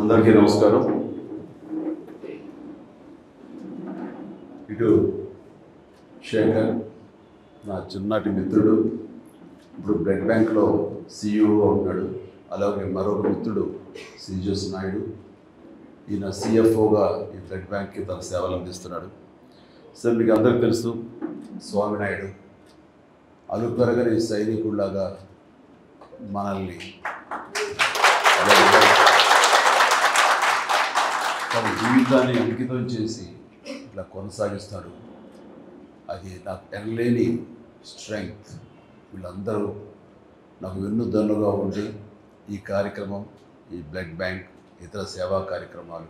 అందరికీ నమస్కారం. ఇటు శేఖర్ నా చిన్నటి మిత్రుడు, ఇప్పుడు బ్లడ్ బ్యాంక్లో సిఇఓగా ఉన్నాడు. అలాగే మరొక మిత్రుడు శ్రీజస్ నాయుడు, ఈయన సిఎఫ్ఓగా ఈ బ్లడ్ బ్యాంక్కి తన సేవలు అందిస్తున్నాడు. సార్ మీకు అందరికీ తెలుసు, స్వామి నాయుడు అలుపెరగని సైనికుడిలాగా మనల్ని తన జీవితాన్ని అంకితం చేసి ఇట్లా కొనసాగిస్తాడు. అది నాకు ఎనలేని స్ట్రెంగ్త్. వీళ్ళందరూ నాకు వెన్నుదన్నుగా ఉండి ఈ కార్యక్రమం, ఈ బ్లడ్ బ్యాంక్, ఇతర సేవా కార్యక్రమాలు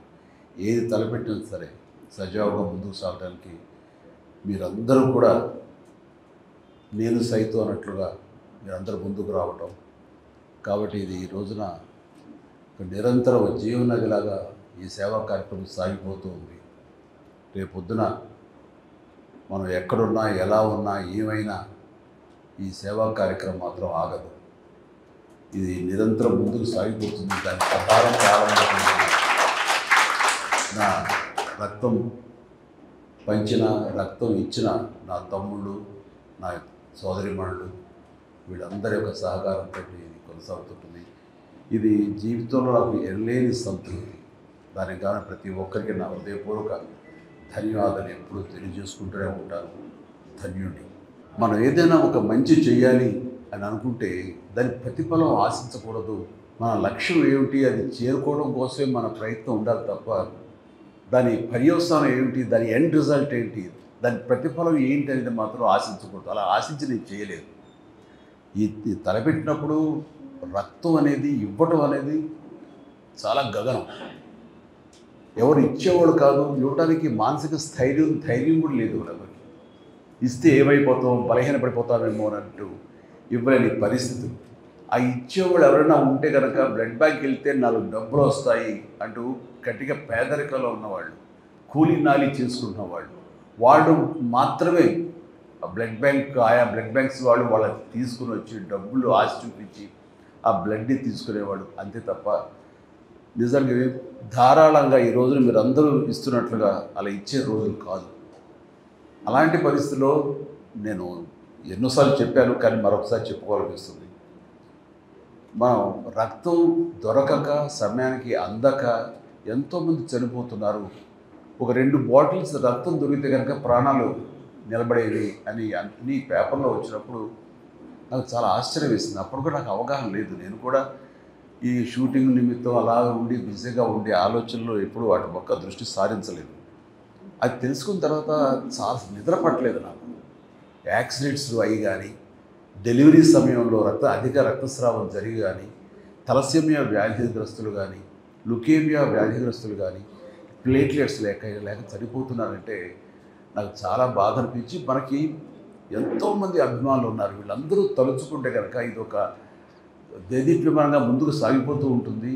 ఏది తలపెట్టినా సరే సజావుగా ముందుకు సాగడానికి మీరందరూ కూడా నేను సైతం అన్నట్లుగా మీరందరూ ముందుకు రావటం. కాబట్టి ఇది ఈ రోజున ఒక నిరంతర జీవనదిలాగా ఈ సేవా కార్యక్రమం సాగిపోతూ ఉంది. రేపొద్దున మనం ఎక్కడున్నా, ఎలా ఉన్నా, ఏమైనా ఈ సేవా కార్యక్రమం మాత్రం ఆగదు. ఇది నిరంతరం ముందుకు సాగిపోతుంది. దాని ప్రకారం ప్రారంభమైంది. నా రక్తం పంచిన, రక్తం ఇచ్చిన నా తమ్ముళ్ళు, నా సోదరిమణులు, వీళ్ళందరి యొక్క సహకారంతో ఇది కొనసాగుతుంటుంది. ఇది జీవితంలో నాకు ఎనలేని సంతృప్తి. దానికి కానీ ప్రతి ఒక్కరికి నా హృదయపూర్వక ధన్యవాదాలు ఎప్పుడూ తెలియజేసుకుంటూనే ఉంటాను. ధన్యుడి. మనం ఏదైనా ఒక మంచి చేయాలి అని అనుకుంటే దాని ప్రతిఫలం ఆశించకూడదు. మన లక్ష్యం ఏమిటి, అది చేరుకోవడం కోసమే మన ప్రయత్నం ఉండాలి తప్ప దాని పర్యవసానం ఏమిటి, దాని ఎండ్ రిజల్ట్ ఏంటి, దాని ప్రతిఫలం ఏంటి అనేది మాత్రం ఆశించకూడదు. అలా ఆశించి నేను చేయలేదు. ఈ తలపెట్టినప్పుడు రక్తం అనేది ఇవ్వటం అనేది చాలా గగనం. ఎవరు ఇచ్చేవాళ్ళు కాదు, ఇవ్వడానికి మానసిక ధైర్యం కూడా లేదు ఎవరికి. ఇస్తే ఏమైపోతాం, బలహీనపడిపోతామేమో అన్నట్టు ఇవ్వలేని పరిస్థితులు. ఆ ఇచ్చేవాళ్ళు ఎవరైనా ఉంటే కనుక బ్లడ్ బ్యాంక్ వెళ్తే 4 డబ్బులు వస్తాయి అంటూ గట్టిగా పేదరికంలో ఉన్నవాళ్ళు, కూలీ నాలి చేసుకుంటున్న వాళ్ళు మాత్రమే ఆ బ్లడ్ బ్యాంక్, ఆయా బ్లడ్ బ్యాంక్స్ వాళ్ళు వాళ్ళకి తీసుకుని వచ్చి డబ్బులు ఆశ చూపించి ఆ బ్లడ్ని తీసుకునేవాడు. అంతే తప్ప నిజంగా ధారాళంగా ఈ రోజున మీరు అందరూ ఇస్తున్నట్లుగా అలా ఇచ్చే రోజులు కాదు. అలాంటి పరిస్థితుల్లో నేను ఎన్నోసార్లు చెప్పాను, కానీ మరొకసారి చెప్పుకోవాలనిపిస్తుంది. మనం రక్తం దొరకక, సమయానికి అందక ఎంతోమంది చనిపోతున్నారు. ఒక 2 బాటిల్స్ రక్తం దొరికితే కనుక ప్రాణాలు నిలబడేవి అని అన్ని పేపర్లో వచ్చినప్పుడు నాకు చాలా ఆశ్చర్యం వేసింది. అప్పుడు కూడా నాకు అవగాహన లేదు. నేను కూడా ఈ షూటింగ్ నిమిత్తం అలా ఉండి బిజీగా ఉండే ఆలోచనలో ఎప్పుడూ వాటి పక్క దృష్టి సారించలేదు. అది తెలుసుకున్న తర్వాత చాలా నిద్ర పట్టలేదు నాకు. యాక్సిడెంట్స్ అయ్యి కానీ, డెలివరీ సమయంలో అధిక రక్తస్రావం జరిగి కానీ, తలసేమియా వ్యాధిగ్రస్తులు కానీ, లుకేమియా వ్యాధిగ్రస్తులు కానీ ప్లేట్లెట్స్ లేక చనిపోతున్నారంటే నాకు చాలా బాధ అనిపించి, మనకి ఎంతోమంది అభిమానులు ఉన్నారు. వీళ్ళందరూ తలుచుకుంటే కనుక ఇది ఒక దేదీప్యమానంగా ముందుకు సాగిపోతూ ఉంటుంది.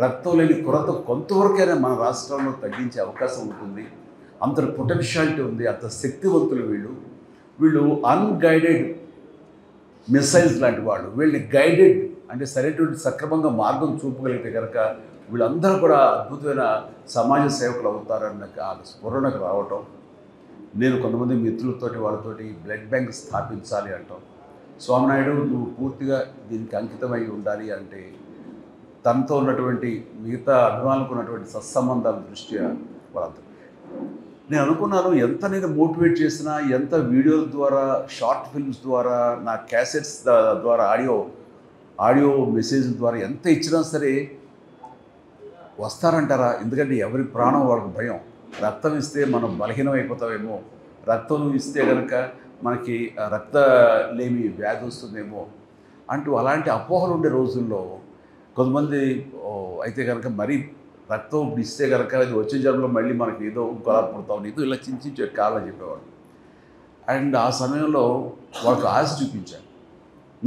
రక్తం లేని కొరత కొంతవరకైనా మన రాష్ట్రంలో తగ్గించే అవకాశం ఉంటుంది. అంత పొటెన్షియాలిటీ ఉంది, అంత శక్తివంతులు వీళ్ళు అన్గైడెడ్ మిసైల్స్ లాంటి వాళ్ళు. వీళ్ళని గైడెడ్ అంటే సరైనటువంటి సక్రమంగా మార్గం చూపగలిగితే కనుక వీళ్ళందరూ కూడా అద్భుతమైన సమాజ సేవకులు అవుతారన్న స్ఫురణకు రావటం. నేను కొంతమంది మిత్రులతోటి వాళ్ళతోటి బ్లడ్ బ్యాంక్ స్థాపించాలి అంటాం. స్వామినాయుడు నువ్వు పూర్తిగా దీనికి అంకితమై ఉండాలి అంటే తనతో ఉన్నటువంటి మిగతా అభిమానులకు ఉన్నటువంటి సత్సంబంధాల దృష్ట్యా వాళ్ళంతా నేను అనుకున్నాను, ఎంత నేను మోటివేట్ చేసినా, ఎంత వీడియోల ద్వారా, షార్ట్ ఫిల్మ్స్ ద్వారా, నా క్యాసెట్స్ ద్వారా, ఆడియో మెసేజ్ల ద్వారా ఎంత ఇచ్చినా సరే వస్తారంటారా? ఎందుకంటే ఎవరి ప్రాణం వాళ్ళకి భయం. రక్తం ఇస్తే మనం బలహీనమైపోతామేమో, రక్తం ఇస్తే కనుక మనకి రక్తలేమి వ్యాధి వస్తుందేమో అంటూ అలాంటి అపోహలు ఉండే రోజుల్లో కొంతమంది అయితే కనుక మరీ రక్తం ఇస్తే కనుక అది వచ్చే జన్మలో మళ్ళీ మనకి ఏదో ఇంకోలా పుడతాం, ఏదో ఇలా చించి కావాలని చెప్పేవాడు. అండ్ ఆ సమయంలో వాళ్ళకి ఆశ చూపించాను.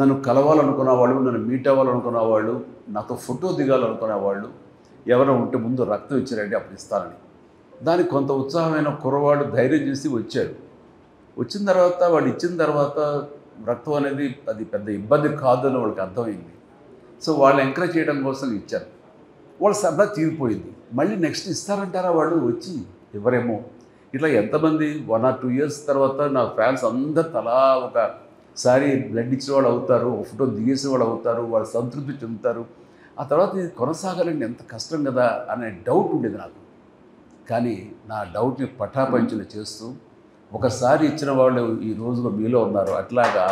నన్ను కలవాలనుకున్న వాళ్ళు, నన్ను మీట్ అవ్వాలనుకున్న వాళ్ళు, నాతో ఫోటో దిగాలనుకునే వాళ్ళు ఎవరైనా ఉంటే ముందు రక్తం ఇచ్చారంటే అప్పుడు ఇస్తానని. దానికి కొంత ఉత్సాహమైన కుర్రవాడు ధైర్యం చేసి వచ్చారు. వచ్చిన తర్వాత వాళ్ళు ఇచ్చిన తర్వాత రక్తం అనేది అది పెద్ద ఇబ్బంది కాదని వాళ్ళకి అర్థమైంది. సో వాళ్ళు ఎంకరేజ్ చేయడం కోసం ఇచ్చారు. వాళ్ళ సరదా తీరిపోయింది. మళ్ళీ నెక్స్ట్ ఇస్తారంటారా వాళ్ళు వచ్చి? ఎవరేమో. ఇట్లా ఎంతమంది 1 or 2 years తర్వాత నా ఫ్యాన్స్ అందరు తలా ఒకసారి బ్లడ్ ఇచ్చిన వాళ్ళు అవుతారు, ఒక ఫోటో దిగేసిన వాళ్ళు అవుతారు, వాళ్ళు సంతృప్తి చెందుతారు. ఆ తర్వాత ఇది కొనసాగాలంటే ఎంత కష్టం కదా అనే డౌట్ ఉండేది నాకు. కానీ నా డౌట్ని పటాపంచలు చేస్తూ ఒకసారి ఇచ్చిన వాళ్ళు ఈ రోజులో మీలో ఉన్నారు. అట్లాగా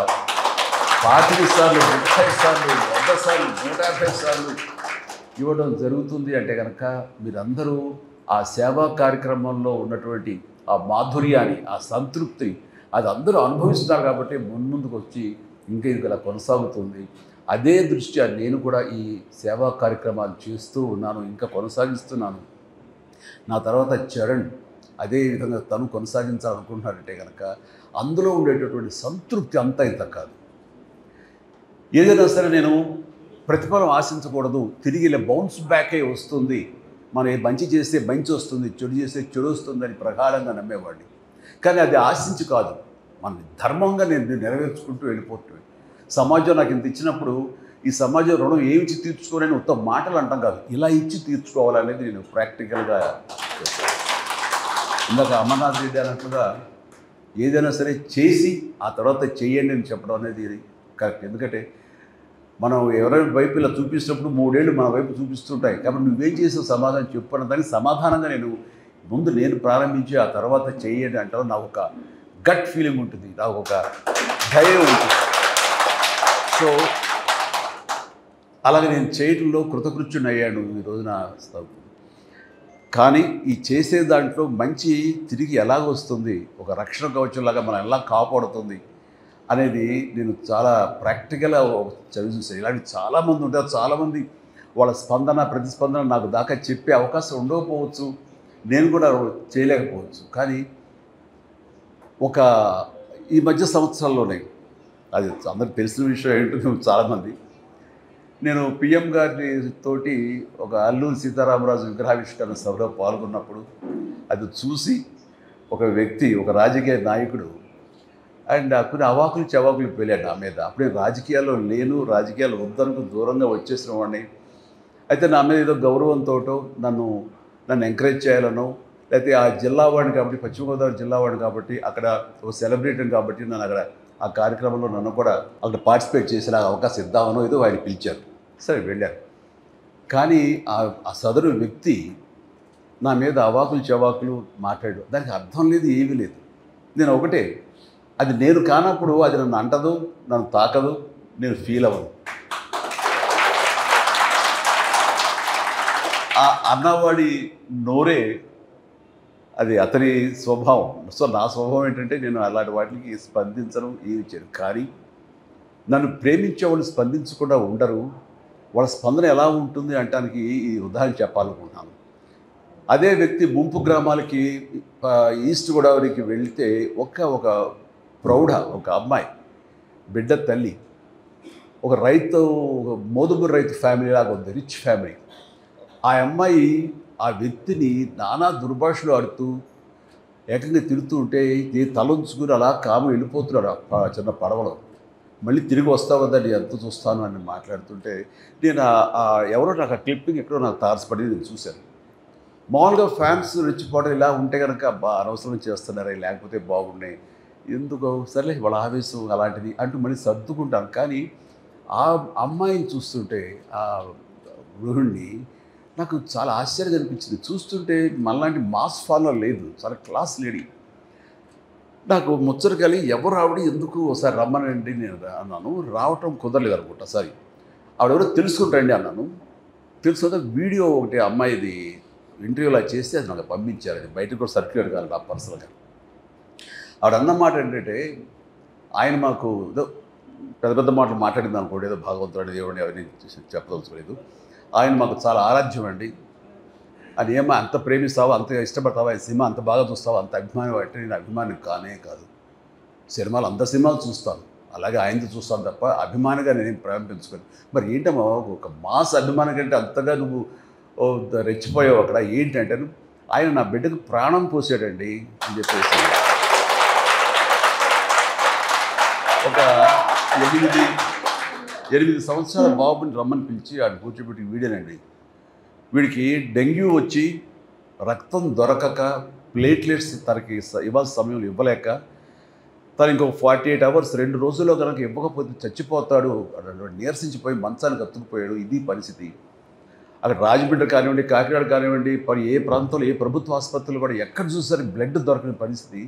25 సార్లు, 30 సార్లు, 100 సార్లు, 150 సార్లు ఇవ్వడం జరుగుతుంది అంటే కనుక మీరందరూ ఆ సేవా కార్యక్రమంలో ఉన్నటువంటి ఆ మాధుర్యాన్ని, ఆ సంతృప్తి అది అందరూ అనుభవిస్తున్నారు కాబట్టి ముందుకు వచ్చి ఇంకా ఇది ఇలా కొనసాగుతుంది. అదే దృష్ట్యా నేను కూడా ఈ సేవా కార్యక్రమాలు చేస్తూ ఉన్నాను, ఇంకా కొనసాగిస్తున్నాను. నా తర్వాత చరణ్ అదే విధంగా తను కొనసాగించాలనుకుంటున్నాడంటే కనుక అందులో ఉండేటటువంటి సంతృప్తి అంతా ఇంత కాదు. ఏదైనా సరే నేను ప్రతిఫలం ఆశించకూడదు, తిరిగి ఇలా బౌన్స్ బ్యాక్ అయి వస్తుంది, మనం మంచి చేస్తే మంచి వస్తుంది, చెడు చేస్తే చెడు వస్తుందని ప్రగాఢంగా నమ్మేవాడిని. కానీ అది ఆశించి కాదు, మన ధర్మంగా నేను నెరవేర్చుకుంటూ వెళ్ళిపోతుంది. సమాజం నాకు ఇంత ఇచ్చినప్పుడు ఈ సమాజం రుణం ఏమిచ్చి తీర్చుకోవాలని ఉత్తమ మాటలు అంటాం కాదు, ఇలా ఇచ్చి తీర్చుకోవాలనేది నేను ప్రాక్టికల్గా చేస్తాను. ఇందాక అమర్నాథ్ రెడ్డి అన్నట్లుగా ఏదైనా సరే చేసి ఆ తర్వాత చెయ్యండి అని చెప్పడం అనేది కరెక్ట్. ఎందుకంటే మనం ఎవరైనా వైపు ఇలా చూపిస్తున్నప్పుడు 3 ఏళ్ళు మన వైపు చూపిస్తుంటాయి. కాబట్టి నువ్వేం చేసావు సమాధానం చెప్పు అన్న దానికి సమాధానంగా నేను ప్రారంభించి ఆ తర్వాత చెయ్యండి అంటారు. నాకు ఒక గట్ ఫీలింగ్ ఉంటుంది, నాకు ఒక ధైర్యం ఉంటుంది. సో అలాగే నేను చేయడంలో కృతకృత్యుని అయ్యాను ఈ రోజున. కానీ ఈ చేసే దాంట్లో మంచి తిరిగి ఎలాగ వస్తుంది, ఒక రక్షణ కవచంలాగా మనం ఎలా కాపాడుతుంది అనేది నేను చాలా ప్రాక్టికల్గా చదివి చూసాను. ఇలాంటి చాలామంది ఉంటారు. చాలామంది వాళ్ళ ప్రతిస్పందన నాకు దాకా చెప్పే అవకాశం ఉండకపోవచ్చు, నేను కూడా చేయలేకపోవచ్చు. కానీ ఈ మధ్య సంవత్సరాల్లోనే అది అందరికి తెలిసిన విషయం ఏంటో చాలామంది, నేను పిఎం గారి తోటి ఒక అల్లూరి సీతారామరాజు విగ్రహావిష్కరణ సభలో పాల్గొన్నప్పుడు అది చూసి ఒక వ్యక్తి, ఒక రాజకీయ నాయకుడు అండ్ కొన్ని అవాకులు చవాకులు పేలాడు నా మీద. అప్పుడే రాజకీయాల్లో లేను, రాజకీయాలు వద్దనుకు దూరంగా వచ్చేసిన వాడిని. అయితే నా మీద ఏదో గౌరవంతో నన్ను ఎంకరేజ్ చేయాలనో, లేకపోతే ఆ జిల్లా వాడిని కాబట్టి, పశ్చిమ గోదావరి జిల్లా వాడిని కాబట్టి, అక్కడ ఒక సెలబ్రిటీని కాబట్టి నన్ను అక్కడ ఆ కార్యక్రమంలో నన్ను కూడా అక్కడ పార్టిసిపేట్ చేసిన అవకాశం ఇద్దామనో ఏదో ఆయన పిలిచారు. సరే వెళ్ళారు. కానీ ఆ సదరు వ్యక్తి నా మీద అవాకులు చవాకులు మాట్లాడు, దానికి అర్థం లేదు, ఏమీ లేదు. నేను ఒకటే, అది నేను కానప్పుడు అది నన్ను అంటదు, నన్ను తాకదు, నేను ఫీల్ అవ్వను. ఆ అన్నవాడి నోరే అది అతని స్వభావం. సో నా స్వభావం ఏంటంటే నేను అలాంటి వాటికి స్పందించను, ఏమి చేయను. కానీ నన్ను ప్రేమించే వాళ్ళు స్పందించకుండా ఉండరు. వాళ్ళ స్పందన ఎలా ఉంటుంది అంటానికి ఈ ఉదాహరణ చెప్పాలనుకుంటున్నాను. అదే వ్యక్తి ముంపు గ్రామాలకి ఈస్ట్ గోదావరికి వెళితే ఒక ప్రౌఢ ఒక అమ్మాయి, బిడ్డ తల్లి, ఒక మోదుగురు రైతు ఫ్యామిలీ లాగా ఉంది, రిచ్ ఫ్యామిలీ. ఆ అమ్మాయి ఆ వ్యక్తిని నానా దుర్భాషలు ఆడుతూ ఏకంగా తిడుతూ ఉంటే తలంచుకుని అలా కాము వెళ్ళిపోతున్నాడు చిన్న పడవలో. మళ్ళీ తిరిగి వస్తావు కదా, నేను ఎంత చూస్తాను అని మాట్లాడుతుంటే నేను ఎవరో నాకు ఆ క్లిప్పింగ్ ఎక్కడో నాకు తారసపడి నేను చూశాను. మామూలుగా ఫ్యాన్స్ రెచ్చిపోవడం ఇలా ఉంటే కనుక అనవసరం చేస్తున్నారే, లేకపోతే బాగున్నాయి, ఎందుకు సర్లే వాళ్ళ ఆవేశం అలాంటిది అంటూ మళ్ళీ సర్దుకుంటాను. కానీ ఆ అమ్మాయిని చూస్తుంటే, ఆ గృహిణిని నాకు చాలా ఆశ్చర్యం అనిపించింది. చూస్తుంటే మనలాంటి మాస్ ఫాలో లేదు, చాలా క్లాస్ లేడీ. నాకు ముచ్చటకాలి, ఎవరు ఆవిడ, ఎందుకు ఒకసారి రమ్మనండి నేను అన్నాను. రావటం కుదరలేదు అనుకుంటా. సరే ఆవిడెవరో తెలుసుకుంటాండి అన్నాను. తెలుసుకుంటే వీడియో ఒకటి అమ్మాయిది ఇంటర్వ్యూలా చేస్తే అది నాకు పంపించారు. అది బయటకు కూడా సర్క్యులేట్ కాదు నా పర్సనల్గా. ఆవిడ అన్నమాట ఏంటంటే, ఆయన మాకు ఏదో పెద్ద మాటలు మాట్లాడింది అనుకోండి, ఏదో భాగవంతుడు దేవుడిని అవన్నీ చెప్పదలుచుకోలేదు. ఆయన మాకు చాలా ఆరాధ్యం అండి. అది ఏమో అంత ప్రేమిస్తావో, అంత ఇష్టపడతావా, ఆయన సినిమా అంత బాగా చూస్తావో, అంత అభిమానం అంటే నేను అభిమానం కానే కాదు. సినిమాలు అందరు సినిమాలు చూస్తాను, అలాగే ఆయనతో చూస్తాను తప్ప అభిమానిగా నేనేం ప్రేమించుకోను. మరి ఏంటమ్మా ఒక మాస్ అభిమానం కంటే అంతగా నువ్వు రెచ్చిపోయావు అక్కడ ఏంటంటే, ఆయన నా బిడ్డకు ప్రాణం పోసాడండి అని చెప్పేసి ఒక 8 సంవత్సరాల బాబుని రమ్మని పిలిచి ఆడు కూర్చోబెట్టి వీడియోనండి వీడికి డెంగ్యూ వచ్చి రక్తం దొరకక ప్లేట్లెట్స్ తనకి ఇవ్వాల్సిన సమయంలో ఇవ్వలేక తను ఇంకొక 48 అవర్స్ 2 రోజుల్లో కనుక ఇవ్వకపోతే చచ్చిపోతాడు, నీరసించిపోయి మంచానికి అతుక్కుపోయాడు. ఇది పరిస్థితి. అక్కడ రాజమండ్రి కానివ్వండి, కాకినాడ కానివ్వండి, ఏ ప్రాంతంలో ఏ ప్రభుత్వ ఆసుపత్రులు కూడా ఎక్కడ చూసారు బ్లడ్ దొరకని పరిస్థితి.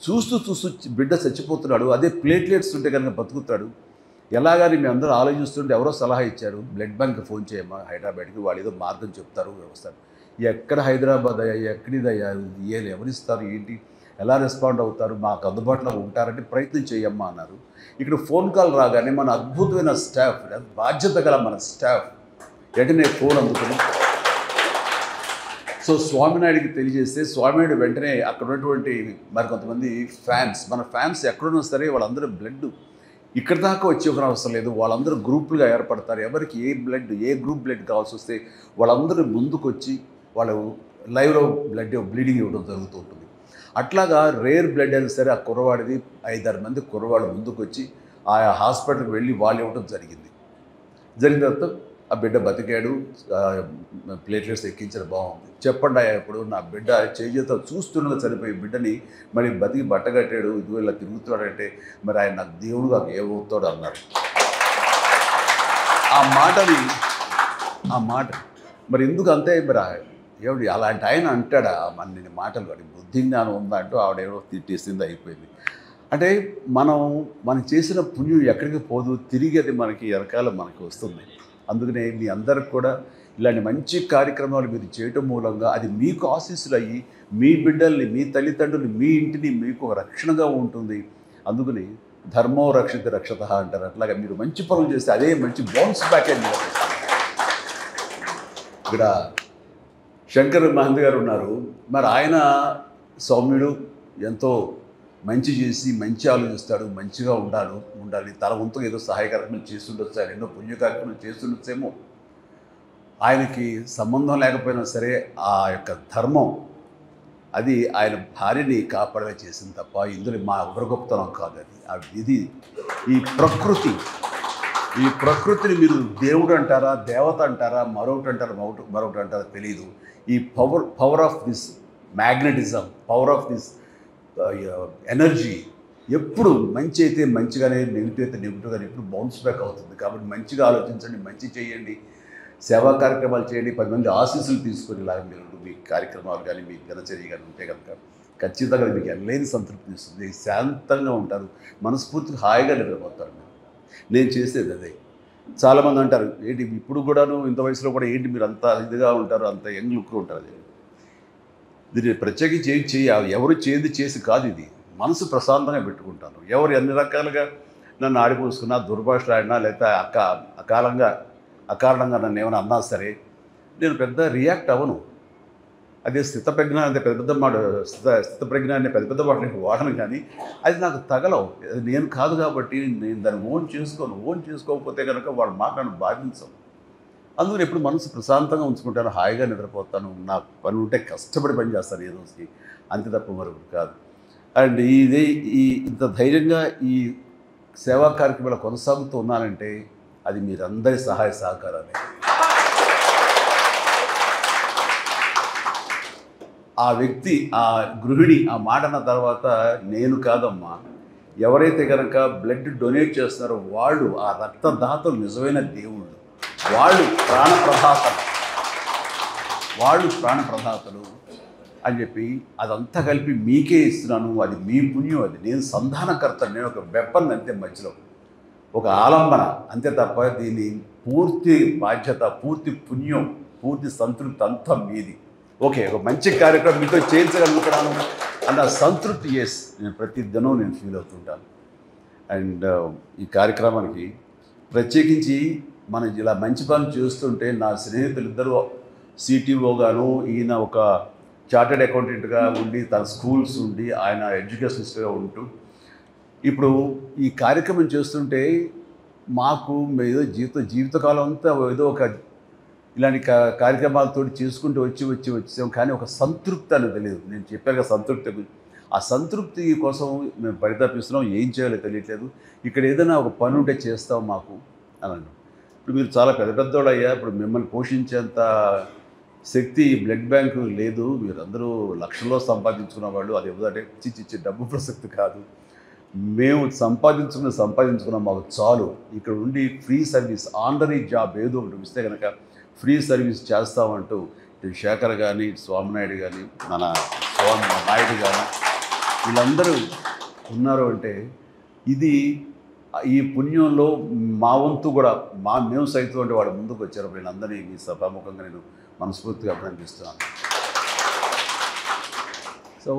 చూస్తూ బిడ్డ చచ్చిపోతున్నాడు. అదే ప్లేట్లెట్స్ ఉంటే కనుక బతుకుతాడు. ఎలాగని మేము అందరూ ఆలోచిస్తుంటే ఎవరో సలహా ఇచ్చారు, బ్లడ్ బ్యాంక్ ఫోన్ చేయమ్మా హైదరాబాద్కి, వాళ్ళు ఏదో మార్గం చెప్తారు వ్యవస్థ. ఎక్కడ హైదరాబాద్ అయ్యా, ఎక్కడిదయ్యా, ఎవరిస్తారు, ఏంటి, ఎలా రెస్పాండ్ అవుతారు, మాకు అందుబాటులో ఉంటారంటే ప్రయత్నం చేయమ్మా అన్నారు. ఇక్కడ ఫోన్ కాల్ రాగానే మన అద్భుతమైన స్టాఫ్, బాధ్యత గల మన స్టాఫ్ వెంటనే ఫోన్ అందుకుని సో స్వామినాయుడికి తెలియజేస్తే స్వామినాయుడు వెంటనే అక్కడ ఉన్నటువంటి మరి కొంతమంది ఫ్యాన్స్, మన ఫ్యాన్స్ ఎక్కడున్నా సరే వాళ్ళందరూ బ్లడ్ ఇక్కడ దాకా వచ్చి ఒక అవసరం లేదు, వాళ్ళందరూ గ్రూపులుగా ఏర్పడతారు. ఎవరికి ఏ గ్రూప్ బ్లడ్ కావాల్సి వస్తే వాళ్ళందరూ ముందుకు వచ్చి వాళ్ళు లైవ్లో బ్లీడింగ్ ఇవ్వడం జరుగుతూ ఉంటుంది. అట్లాగా రేర్ బ్లడ్ అయినా సరే ఆ కుర్రవాడిది 5-6 మంది కుర్రవాడు ముందుకు వచ్చి ఆయా హాస్పిటల్కి వెళ్ళి వాళ్ళు ఇవ్వడం జరిగింది. జరిగిన తర్వాత ఆ బిడ్డ బతికాడు, ప్లేట్లెట్స్ ఎక్కించడం బాగుంది. చెప్పండి ఇప్పుడు నా బిడ్డ చేజేతో చూస్తుండగా చనిపోయి బిడ్డని మరి బతికి బట్టగట్టాడు, ఇదిగో ఇలా తిరుగుతాడంటే మరి ఆయన నాకు దేవుడుగా ఏమవుతాడు అన్నారు. ఆ మాట మరి ఎందుకు అంతే మరి ఏమిటి అలాంటి ఆయన అంటాడా మన మాటలు, వాడి బుద్ధి జ్ఞానం ఉందా అంటూ ఆవిడేమో తిట్టేసింది, అయిపోయింది. అంటే మనం చేసిన పుణ్యం ఎక్కడికి పోదు, తిరిగి అది మనకి వెనకాల మనకి వస్తుంది. అందుకనే మీ అందరికి కూడా ఇలాంటి మంచి కార్యక్రమాలు మీరు చేయటం మూలంగా అది మీకు ఆశీస్సులు అయ్యి మీ బిడ్డల్ని, మీ తల్లిదండ్రులు, మీ ఇంటిని మీకు ఒక రక్షణగా ఉంటుంది. అందుకని ధర్మో రక్షిత రక్షత అంటారు. అట్లాగా మీరు మంచి పనులు చేస్తే అదే మంచి బౌన్స్ బ్యాక్ అని ఇక్కడ శంకర్ మహంత్ గారు ఉన్నారు. మరి ఆయన సౌమ్యుడు, ఎంతో మంచి చేసి మంచి ఆలోచిస్తాడు, మంచిగా ఉండాలి, తన వంతుగా ఏదో సహాయ కార్యక్రమాలు చేస్తుండొచ్చు, ఆయన ఎన్నో పుణ్య కార్యక్రమాలు చేస్తుండొచ్చేమో. ఆయనకి సంబంధం లేకపోయినా సరే ఆ యొక్క ధర్మం అది ఆయన భార్యని కాపాడగా చేసింది తప్ప ఇందులో మా ఎవరి గొప్పతనం కాదు. అది ఆ విధి. ఈ ప్రకృతిని మీరు దేవుడు అంటారా, దేవత అంటారా, మరొకటి అంటారా తెలియదు. ఈ power of this magnetism, power of this energy ఎప్పుడు మంచి అయితే మంచిగానే, నెగిటివ్ అయితే నెగిటివ్గానే ఎప్పుడు బౌన్స్ బ్యాక్ అవుతుంది. కాబట్టి మంచిగా ఆలోచించండి, మంచి చేయండి, సేవా కార్యక్రమాలు చేయండి, 10 మంది ఆశీస్సులు తీసుకొని ఇలాగ మీరు మీ కార్యక్రమాలు కానీ మీ దినచర్య కానీ ఉంటే కనుక ఖచ్చితంగా మీకు ఎనలేని సంతృప్తి ఇస్తుంది. శాంతంగా ఉంటారు, మనస్ఫూర్తిగా హాయిగా నిద్రపోతారు. నేను చేసేది అదే. చాలామంది అంటారు ఏంటి ఇప్పుడు కూడాను ఇంత వయసులో కూడా ఏంటి మీరు అంత ఇదిగా ఉంటారు, అంత యంగ్ లుక్లో ఉంటారు. దీన్ని ప్రత్యేకించి ఎవరు చేసి కాదు, ఇది మనసు ప్రశాంతంగా పెట్టుకుంటాను. ఎవరు ఎన్ని రకాలుగా నన్ను ఆడిపోసుకున్నా, దుర్భాషలు ఆడినా, లేకపోతే అకారణంగా నన్ను ఏమైనా అన్నా సరే నేను పెద్ద రియాక్ట్ అవ్వను. అదే స్థితప్రజ్ఞ అంటే స్థితప్రజ్ఞ అనే పెద్ద మాట నేను వాడను, కానీ అది నాకు తగలవు. అది నేను కాదు కాబట్టి నేను దాన్ని ఓన్ చేసుకోకపోతే కనుక వాళ్ళ మాట నన్ను బాధించవు. అందుకని ఎప్పుడు మనసు ప్రశాంతంగా ఉంచుకుంటాను, హాయిగా నిద్రపోతాను. నాకు పని ఉంటే కష్టపడి పని చేస్తాను ఏ రోజుకి, అంతే తప్ప మరొకటి కాదు. అండ్ ఇంత ధైర్యంగా ఈ సేవా కార్యక్రమాలు కొనసాగుతూ ఉన్నానంటే అది మీరందరి సహాయ సహకారాలే. ఆ వ్యక్తి, ఆ గృహిణి ఆ మాట అన్న తర్వాత నేను కాదమ్మా, ఎవరైతే కనుక బ్లడ్ డొనేట్ చేస్తున్నారో వాళ్ళు ఆ రక్తదాతలు నిజమైన దేవుళ్ళు, వాళ్ళు ప్రాణప్రదాతలు అని చెప్పి అదంతా కలిపి మీకే ఇస్తున్నాను, అది మీ పుణ్యం, అది నేను సంధానకర్త, నేను ఒక వెపన్ అంతే, మధ్యలో ఒక ఆలంబన అంతే తప్ప దీని పూర్తి బాధ్యత, పూర్తి పుణ్యం, పూర్తి సంతృప్తి అంతా మీది. ఓకే, ఒక మంచి కార్యక్రమం మీతో చేయించగలుగుతున్నాను అన్న సంతృప్తి నేను ప్రతి దినం నేను ఫీల్ అవుతుంటాను. అండ్ ఈ కార్యక్రమానికి ప్రత్యేకించి మనం ఇలా మంచి పనులు చేస్తుంటే నా స్నేహితులు ఇద్దరు సిటీఓ గాను, ఈయన ఒక చార్టెడ్ అకౌంటెంట్గా ఉండి తన స్కూల్స్ ఉండి ఆయన ఎడ్యుకేషనిస్ట్గా ఉంటూ ఇప్పుడు ఈ కార్యక్రమం చేస్తుంటే మాకు ఏదో జీవితకాలం అంతా ఏదో ఒక ఇలాంటి కార్యక్రమాలతో చేసుకుంటూ వచ్చాం, కానీ ఒక సంతృప్తి అనేది తెలియదు. నేను చెప్పాక సంతృప్తి, ఆ సంతృప్తి కోసం మేము పరితపిస్తున్నాం, ఏం చేయాలో తెలియట్లేదు. ఇక్కడ ఏదైనా ఒక పని ఉంటే చేస్తాం మాకు అని అన్నాను. ఇప్పుడు మీరు చాలా పెద్ద పెద్దోళ్ళు అయ్యా, ఇప్పుడు మిమ్మల్ని పోషించేంత శక్తి బ్లడ్ బ్యాంకు లేదు, మీరందరూ లక్షల్లో సంపాదించుకున్న వాళ్ళు, అది ఏదంటే చిచ్చి డబ్బు ప్రసక్తి కాదు, మేము సంపాదించుకున్న మాకు చాలు, ఇక్కడ ఉండి ఫ్రీ సర్వీస్ ఆనరీ జాబ్ ఏదో ఒకటి ఇస్తే కనుక ఫ్రీ సర్వీస్ చేస్తామంటూ ఇటు శేఖర్ కానీ, ఇటు స్వామినాయుడు కానీ, మన నాయుడు కానీ వీళ్ళందరూ ఉన్నారు. అంటే ఇది ఈ పుణ్యంలో మా వంతు కూడా మేము సైతం అంటే వాళ్ళు ముందుకు వచ్చారు. వీళ్ళందరినీ మీ సభాముఖంగా నేను మనస్ఫూర్తిగా అభినందిస్తున్నాను. సో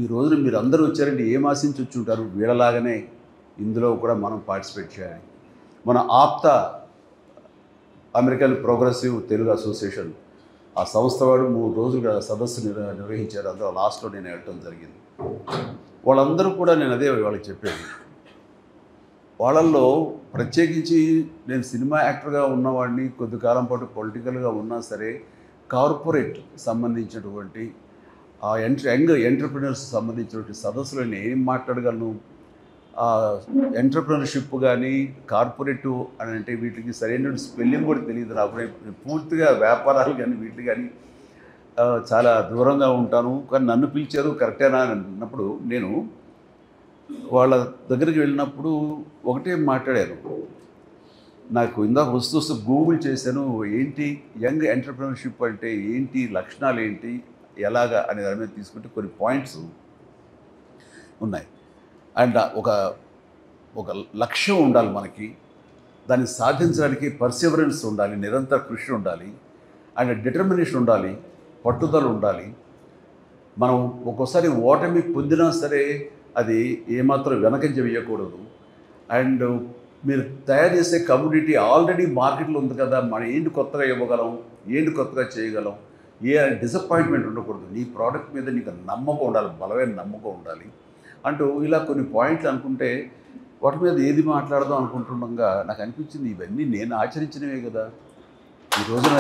ఈ రోజున మీరు అందరూ వచ్చారంటే ఏం ఆశించి వచ్చి ఉంటారు? వీళ్ళలాగానే ఇందులో కూడా మనం పార్టిసిపేట్ చేయాలి. మన ఆప్త అమెరికన్ ప్రోగ్రెసివ్ తెలుగు అసోసియేషన్ ఆ సంస్థ వాడు 3 రోజులుగా సదస్సు నిర్వహించారు. అందులో లాస్ట్లో నేను వెళ్ళటం జరిగింది. వాళ్ళందరూ కూడా నేను అదే వాళ్ళకి చెప్పేది, వాళ్ళల్లో ప్రత్యేకించి నేను సినిమా యాక్టర్గా ఉన్నవాడిని, కొద్ది కాలం పాటు పొలిటికల్గా ఉన్నా సరే కార్పొరేట్ సంబంధించినటువంటి ఆ యంగ్ ఎంటర్ప్రినర్స్ సంబంధించినటువంటి సదస్సులో నేను ఏం మాట్లాడగలను? ఎంటర్ప్రినర్షిప్ కానీ కార్పొరేట్ అని అంటే వీటికి సరైన స్పెల్లింగ్ కూడా తెలియదు నాకు. నేను పూర్తిగా వ్యాపారాలు కానీ వీటికి కానీ చాలా దూరంగా ఉంటాను. కానీ నన్ను పిలిచారు కరెక్టేనా అని అన్నప్పుడు నేను వాళ్ళ దగ్గరికి వెళ్ళినప్పుడు ఒకటే మాట్లాడారు. నాకు ఇందాక వస్తూ గూగుల్ చేశాను, ఏంటి యంగ్ ఎంటర్ప్రినర్షిప్ అంటే ఏంటి, లక్షణాలు ఏంటి, ఎలాగా అనే దాని మీద తీసుకుంటే కొన్ని పాయింట్స్ ఉన్నాయి. అండ్ ఒక లక్ష్యం ఉండాలి మనకి, దాన్ని సాధించడానికి పర్సివరెన్స్ ఉండాలి, నిరంతర కృషి ఉండాలి, అండ్ డిటర్మినేషన్ ఉండాలి, పట్టుదల ఉండాలి. మనం ఒక్కోసారి ఓటమి పొందినా సరే అది ఏమాత్రం వెనకంజ వేయకూడదు. అండ్ మీరు తయారు చేసే కమ్యూనిటీ ఆల్రెడీ మార్కెట్లో ఉంది కదా, మనం ఏంటి కొత్తగా ఇవ్వగలం, ఏంటి కొత్తగా చేయగలం, ఏ డిసప్పాయింట్మెంట్ ఉండకూడదు, నీ ప్రోడక్ట్ మీద నీకు నమ్మకం ఉండాలి, బలమైన నమ్మకం ఉండాలి అంటూ ఇలా కొన్ని పాయింట్లు అనుకుంటే వాటి మీద ఏది మాట్లాడదాం అనుకుంటుండగా నాకు అనిపించింది ఇవన్నీ నేను ఆచరించినవే కదా. ఈ రోజున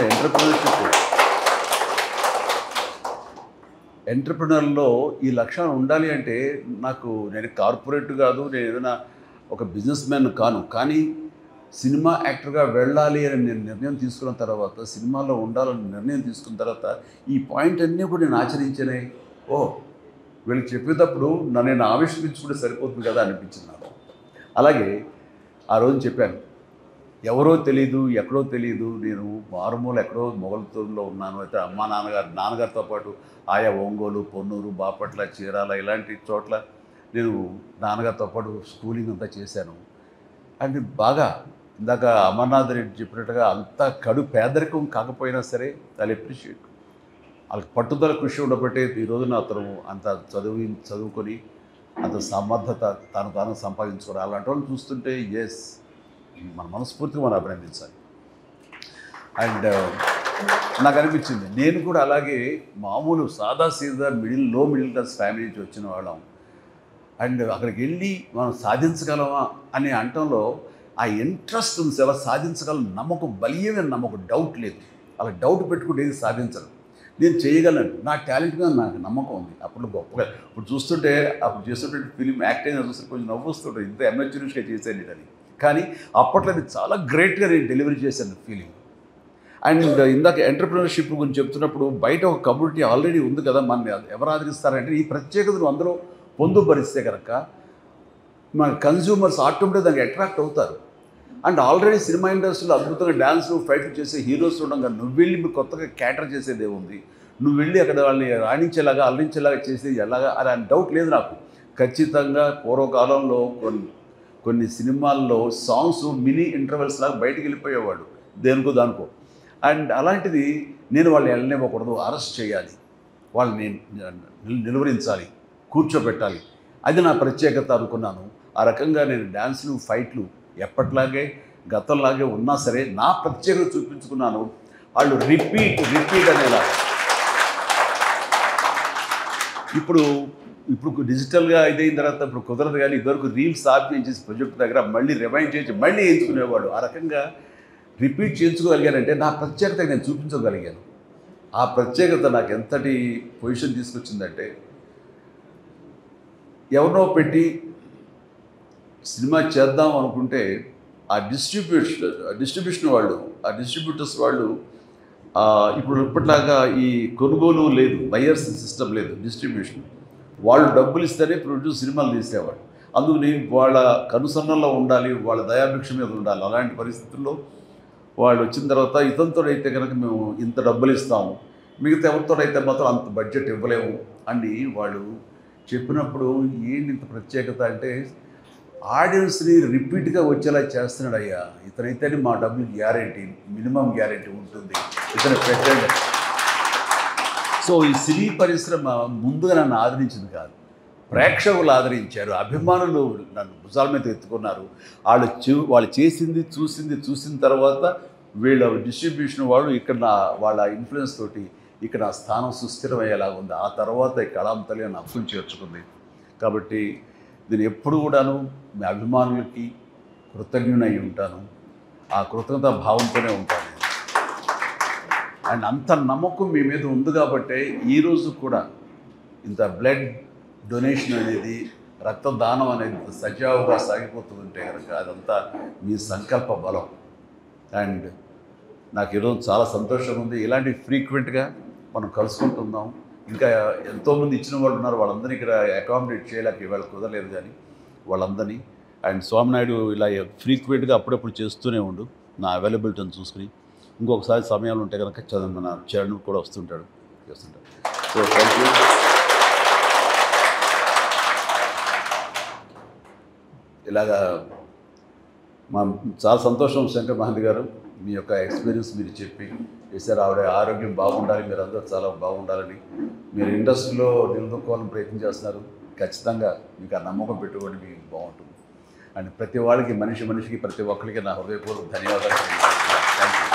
ఎంటర్ప్రినర్లో ఈ లక్షణాలు ఉండాలి అంటే నేను కార్పొరేట్ కాదు, నేను ఏదైనా ఒక బిజినెస్ మ్యాన్ కాను, కానీ సినిమా యాక్టర్గా వెళ్ళాలి అని నేను నిర్ణయం తీసుకున్న తర్వాత, సినిమాలో ఉండాలని నిర్ణయం తీసుకున్న తర్వాత ఈ పాయింట్ అన్నీ కూడా నేను ఆచరించానే. వీళ్ళకి చెప్పేటప్పుడు నేను ఆవిష్కరించుకుంటే సరిపోతుంది కదా అనిపించింది నాకు. అలాగే ఆ రోజు చెప్పాను, ఎవరో తెలీదు, ఎక్కడో తెలీదు, నేను మారుమూల ఎక్కడో మొగల్తూరులో ఉన్నాను. అయితే నాన్నగారితో పాటు ఆయా ఒంగోలు, పొన్నూరు, బాపట్ల, చీరాల ఇలాంటి చోట్ల నేను నాన్నగారితో పాటు స్కూలింగ్ అంతా చేశాను. అండ్ బాగా ఇందాక అమర్నాథ్ రెడ్డి చెప్పినట్టుగా అంత కడు పేదరికం కాకపోయినా సరే వాళ్ళు అప్రిషియేట్, వాళ్ళకి పట్టుదల కృషి ఉండబట్టే ఈ రోజున అతను అంత చదువుకొని అంత సమర్థత తాను సంపాదించుకోవాలి. అలాంటి వాళ్ళు చూస్తుంటే ఎస్, మన మనస్ఫూర్తిగా మనం అభినందించాలి. అండ్ నాకు అనిపించింది నేను కూడా అలాగే మామూలు సాదాసీదా లో మిడిల్ క్లాస్ ఫ్యామిలీ నుంచి వచ్చిన వాళ్ళం. అండ్ అక్కడికి వెళ్ళి మనం సాధించగలమా అనే అంటంలో ఆ ఇంట్రెస్ట్ ఉంది, ఎలా సాధించగలం నమ్మకం, బలీయమైన నమ్మకం, డౌట్ లేదు. అలా డౌట్ పెట్టుకుంటే ఏది సాధించను, నేను చేయగలను, నా టాలెంట్ మీద నాకు నమ్మకం ఉంది. అప్పుడు గొప్పగా ఇప్పుడు చూస్తుంటే అప్పుడు చేస్తుంటే ఫిలిం యాక్ట్ అయినా చూస్తే కొంచెం నవ్వుస్తుంటారు, ఇంత అమెచ్యూరిస్గా చేశాను అని. కానీ అప్పట్లో అది చాలా గ్రేట్గా నేను డెలివరీ చేశాను ఫీలింగ్. అండ్ ఇందాక ఎంటర్ప్రినర్షిప్ గురించి చెప్తున్నప్పుడు బయట ఒక కమ్యూనిటీ ఆల్రెడీ ఉంది కదా, మన ఎవరు ఆదరిస్తారంటే ఈ ప్రత్యేకతను అందరూ పొందుపరిస్తే కనుక మన కన్జ్యూమర్స్ ఆటోమేటిక్గా దానికి అట్రాక్ట్ అవుతారు. అండ్ ఆల్రెడీ సినిమా ఇండస్ట్రీలో అద్భుతంగా డ్యాన్స్లు ఫైట్లు చేసే హీరోస్ ఉండగా నువ్వు వెళ్ళి మీకు కొత్తగా క్యాటర్ చేసేది ఏముంది, నువ్వు వెళ్ళి అక్కడ వాళ్ళని రాణించేలాగా అల్లించేలాగా చేసేది ఎలాగా అని డౌట్ లేదు నాకు. ఖచ్చితంగా పూర్వకాలంలో కొన్ని సినిమాల్లో సాంగ్స్ మినీ ఇంటర్వెల్స్ లాగా బయటికి వెళ్ళిపోయేవాడు దానికో. అండ్ అలాంటిది నేను వాళ్ళని వెళ్ళనివ్వకూడదు, అరెస్ట్ చేయాలి, వాళ్ళని నిలువరించాలి, కూర్చోబెట్టాలి, అది నా ప్రత్యేకత అనుకున్నాను. ఆ రకంగా నేను డ్యాన్స్లు ఫైట్లు ఎప్పట్లాగే గతంలాగే ఉన్నా సరే నా ప్రత్యేకత చూపించుకున్నాను. వాళ్ళు రిపీట్ అనేలా. ఇప్పుడు డిజిటల్గా ఇదైన తర్వాత ఇప్పుడు కుదరదు, కానీ ఇదివరకు రీల్స్ ఆఫ్ చేసి ప్రొజెక్ట్ దగ్గర మళ్ళీ రిమైండ్ చేసి మళ్ళీ ఎంచుకునేవాడు. ఆ రకంగా రిపీట్ చేయించుకోగలిగానంటే నా ప్రత్యేకత నేను చూపించగలిగాను. ఆ ప్రత్యేకత నాకు ఎంతటి పొజిషన్ తీసుకొచ్చిందంటే, ఎవరినో పెట్టి సినిమా చేద్దాం అనుకుంటే డిస్ట్రిబ్యూషన్ వాళ్ళు, ఆ డిస్ట్రిబ్యూటర్స్ వాళ్ళు ఇప్పుడు ఇప్పటిలాగా ఈ కొనుగోలు లేదు, బయర్స్ సిస్టమ్ లేదు, డిస్ట్రిబ్యూషన్. వాళ్ళు డబ్బులు ఇస్తేనే ప్రొడ్యూస్ సినిమాలు తీసేవాడు. అందుకని వాళ్ళ కనుసన్నల్లో ఉండాలి, వాళ్ళ దయాభిక్ష మీద ఉండాలి. అలాంటి పరిస్థితుల్లో వాళ్ళు వచ్చిన తర్వాత ఇతనితోడైతే కనుక మేము ఇంత డబ్బులు ఇస్తాము, మిగతా ఎవరితోడైతే మాత్రం అంత బడ్జెట్ ఇవ్వలేము అని వాళ్ళు చెప్పినప్పుడు ఏంటి ఇంత ప్రత్యేకత అంటే, ఆడియన్స్ని రిపీట్గా వచ్చేలా చేస్తున్నాడు. అయ్యా ఇతనైతేనే మా డబ్బులు గ్యారెంటీ, మినిమం గ్యారెంటీ ఉంటుంది, ఇతను పెట్టండి. సో ఈ సినీ పరిశ్రమ ముందుగా నన్ను ఆదరించింది కాదు, ప్రేక్షకులు ఆదరించారు, అభిమానులు నన్ను భుజాల మీద ఎత్తుకున్నారు. వాళ్ళు చేసింది చూసిన తర్వాత వీళ్ళ డిస్ట్రిబ్యూషన్ వాళ్ళు ఇక్కడ వాళ్ళ ఇన్ఫ్లుయెన్స్ తోటి ఇక్కడ నా స్థానం సుస్థిరమయ్యేలాగా ఉంది. ఆ తర్వాత ఈ కళాంతలి నా అప్పులు చేర్చుకుంది. కాబట్టి నేను ఎప్పుడు కూడాను మీ అభిమానులకి కృతజ్ఞునై ఉంటాను. ఆ కృతజ్ఞతా భావంతోనే ఉంటాను. అండ్ అంత నమ్మకం మీ మీద ఉంది కాబట్టే ఈరోజు కూడా ఇంత బ్లడ్ డొనేషన్ అనేది, రక్తదానం అనేది సజావుగా సాగిపోతుందంటే కనుక అదంతా మీ సంకల్ప బలం. అండ్ నాకు ఈరోజు చాలా సంతోషంగా ఉంది. ఇలాంటి ఫ్రీక్వెంట్గా మనం కలుసుకుంటున్నాం. ఇంకా ఎంతోమంది ఇచ్చిన వాళ్ళు ఉన్నారు, వాళ్ళందరినీ ఇక్కడ అకామిడేట్ చేయలేక ఇవాళ కుదరలేదు. కానీ వాళ్ళందరినీ అండ్ స్వామినాయుడు ఇలా ఫ్రీక్వెంట్గా అప్పుడప్పుడు చేస్తూనే ఉండు, నా అవైలబిలిటీని చూసుకుని. ఇంకొకసారి సమయాలు ఉంటే కనుక మన చరణ్ కూడా వస్తుంటాడు, చేస్తుంటాడు. So thank you. ఇలాగా చాలా సంతోషం శంకర్ మహంతి గారు, మీ యొక్క ఎక్స్పీరియన్స్ మీరు చెప్పి చేశారు. ఆవిడ ఆరోగ్యం బాగుండాలి, మీరు అందరూ చాలా బాగుండాలని, మీరు ఇండస్ట్రీలో నిలదొక్కోవాలని ప్రయత్నం చేస్తున్నారు. ఖచ్చితంగా మీకు ఆ నమ్మకం పెట్టుకోండి, మీకు బాగుంటుంది. అండ్ ప్రతి వాళ్ళకి, మనిషికి ప్రతి ఒక్కరికి నా హృదయపూర్వక ధన్యవాదాలు. Thank you.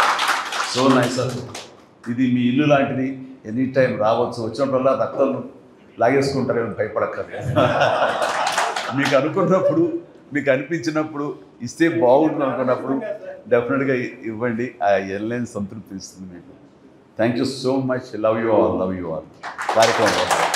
So nice sir. ఇది మీ ఇల్లు లాంటిది, ఎనీ టైం రావచ్చు, వచ్చినప్పుడల్లా రక్తం లాగేసుకుంటారేమో భయపడక్కర్లేదు. మీకు అనుకున్నప్పుడు, మీకు అనిపించినప్పుడు, ఇస్తే బాగుంటుంది అనుకున్నప్పుడు డెఫినెట్గా ఇవ్వండి. ఆ ఎల్లేని సంతృప్తి ఇస్తుంది మీకు. Thank you so much. Love you all కార్యక్రమం.